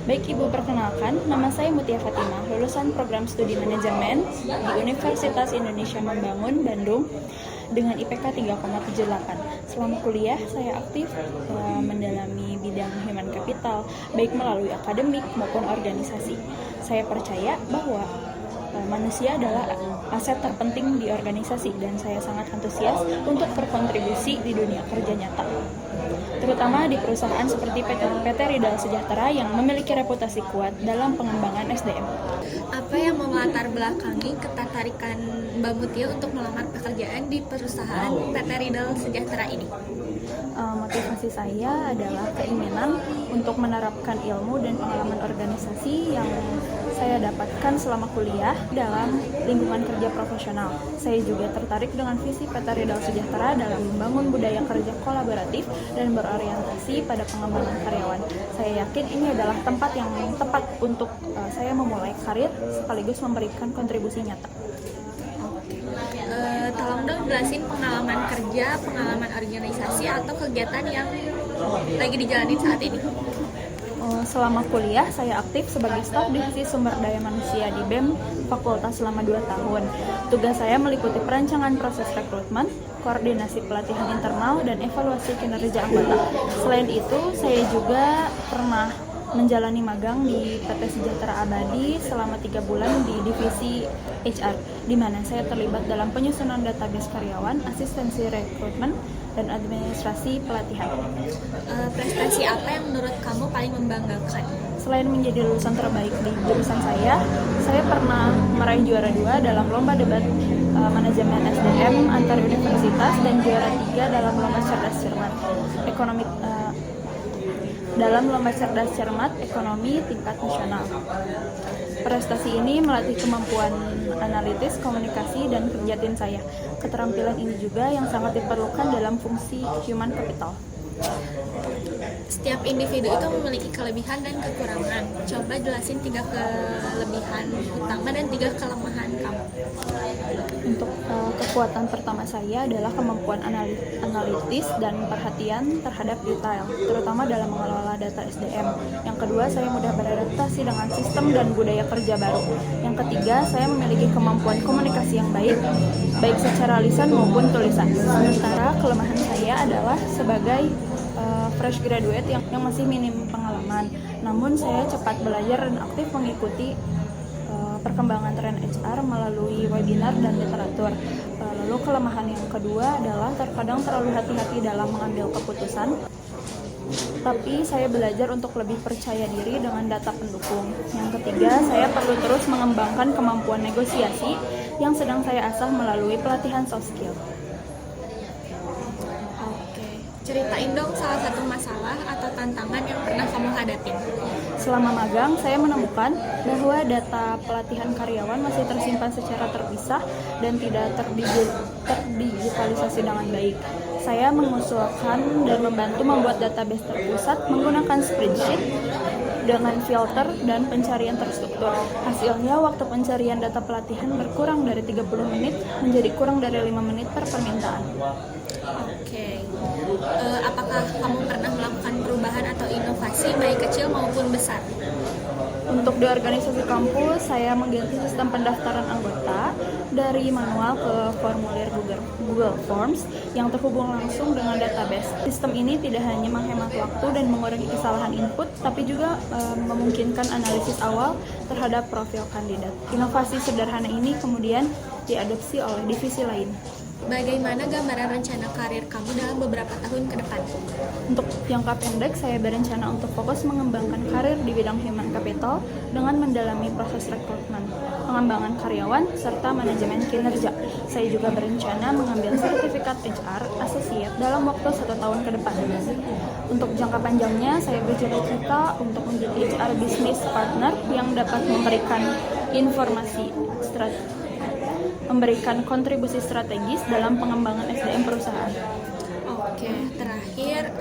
Baik Ibu, perkenalkan, nama saya Mutia Fatimah, lulusan program studi manajemen di Universitas Indonesia Membangun, Bandung, dengan IPK 3,78. Selama kuliah, saya aktif mendalami bidang human capital, baik melalui akademik maupun organisasi. Saya percaya bahwa manusia adalah aset terpenting di organisasi dan saya sangat antusias untuk berkontribusi di dunia kerja nyata, terutama di perusahaan seperti PT Ridal Sejahtera yang memiliki reputasi kuat dalam pengembangan SDM. Apa yang melatar belakangi ketertarikan Mbak Mutia untuk melamar pekerjaan di perusahaan PT Ridal Sejahtera ini? Motivasi saya adalah keinginan untuk menerapkan ilmu dan pengalaman organisasi yang saya dapatkan selama kuliah dalam lingkungan kerja profesional. Saya juga tertarik dengan visi PT Ridal Sejahtera dalam membangun budaya kerja kolaboratif dan berorientasi pada pengembangan karyawan. Saya yakin ini adalah tempat yang tepat untuk saya memulai karir sekaligus memberikan kontribusi nyata. Tolong dong jelasin pengalaman kerja, pengalaman organisasi atau kegiatan yang lagi dijalani saat ini. Selama kuliah, saya aktif sebagai staf divisi sumber daya manusia di BEM Fakultas selama 2 tahun. Tugas saya meliputi perancangan proses rekrutmen, koordinasi pelatihan internal, dan evaluasi kinerja anggota. Selain itu, saya juga pernah menjalani magang di PT Sejahtera Abadi selama 3 bulan di divisi HR, di mana saya terlibat dalam penyusunan database karyawan, asistensi rekrutmen, dan administrasi pelatihan. Prestasi apa yang menurut kamu paling membanggakan? Selain menjadi lulusan terbaik di jurusan saya pernah meraih juara 2 dalam lomba debat manajemen SDM antar universitas dan juara 3 dalam lomba cerdas cermat ekonomi tingkat nasional. Prestasi ini melatih kemampuan analitis, komunikasi, dan kerja tim saya. Keterampilan ini juga yang sangat diperlukan dalam fungsi human capital. Setiap individu itu memiliki kelebihan dan kekurangan. Coba jelasin 3 kelebihan utama dan 3 kelemahan kamu. Untuk kekuatan pertama saya adalah kemampuan analitis dan perhatian terhadap detail, terutama dalam mengelola data SDM. Yang kedua, saya mudah beradaptasi dengan sistem dan budaya kerja baru. Yang ketiga, saya memiliki kemampuan komunikasi yang baik secara lisan maupun tulisan. Sementara kelemahan saya adalah sebagai fresh graduate yang masih minim pengalaman. Namun saya cepat belajar dan aktif mengikuti perkembangan tren HR melalui webinar dan literatur. Lalu kelemahan yang kedua adalah terkadang terlalu hati-hati dalam mengambil keputusan. Tapi saya belajar untuk lebih percaya diri dengan data pendukung. Yang ketiga, saya perlu terus mengembangkan kemampuan negosiasi yang sedang saya asah melalui pelatihan soft skill. Ceritain dong salah satu masalah atau tantangan yang pernah kamu hadapin. Selama magang, saya menemukan bahwa data pelatihan karyawan masih tersimpan secara terpisah dan tidak terdigitalisasi dengan baik. Saya mengusulkan dan membantu membuat database terpusat menggunakan spreadsheet dengan filter dan pencarian terstruktur. Hasilnya, waktu pencarian data pelatihan berkurang dari 30 menit menjadi kurang dari 5 menit per permintaan. Apakah kamu pernah melakukan perubahan atau inovasi baik kecil maupun besar? Untuk di organisasi kampus, saya mengganti sistem pendaftaran anggota dari manual ke formulir Google Forms yang terhubung langsung dengan database. Sistem ini tidak hanya menghemat waktu dan mengurangi kesalahan input, tapi juga memungkinkan analisis awal terhadap profil kandidat. Inovasi sederhana ini kemudian diadopsi oleh divisi lain. Bagaimana gambaran rencana karir kamu dalam beberapa tahun ke depan? Untuk jangka pendek, saya berencana untuk fokus mengembangkan karir di bidang human capital dengan mendalami proses rekrutmen, pengembangan karyawan, serta manajemen kinerja. Saya juga berencana mengambil sertifikat HR Associate dalam waktu 1 tahun ke depan. Untuk jangka panjangnya, saya bercita-cita untuk menjadi HR Business Partner yang dapat memberikan kontribusi strategis dalam pengembangan SDM perusahaan. Terakhir,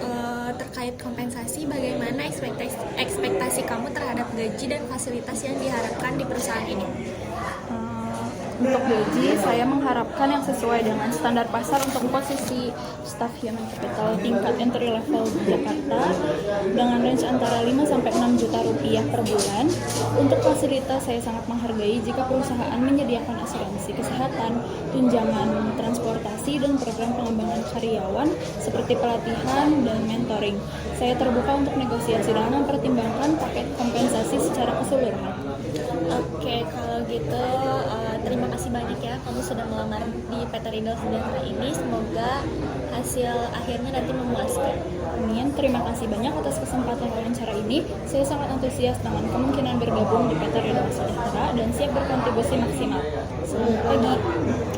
terkait kompensasi, bagaimana ekspektasi kamu terhadap gaji dan fasilitas yang diharapkan di perusahaan ini? Untuk gaji, saya mengharapkan yang sesuai dengan standar pasar untuk posisi staff human capital tingkat entry level di Jakarta dengan range antara 5 sampai 6 juta rupiah per bulan. Untuk fasilitas, saya sangat menghargai jika perusahaan menyediakan asuransi kesehatan, tunjangan transportasi, dan program pengembangan karyawan seperti pelatihan dan mentoring. Saya terbuka untuk negosiasi dan mempertimbangkan paket kompensasi secara keseluruhan. Oke, kalau gitu terima kasih banyak ya kamu sudah melamar di PT Riddle Sejahtera ini. Semoga hasil akhirnya nanti memuaskan. Amin. Terima kasih banyak atas kesempatan wawancara ini. Saya sangat antusias dengan kemungkinan bergabung di PT Riddle Sejahtera dan siap berkontribusi maksimal. Selamat pagi.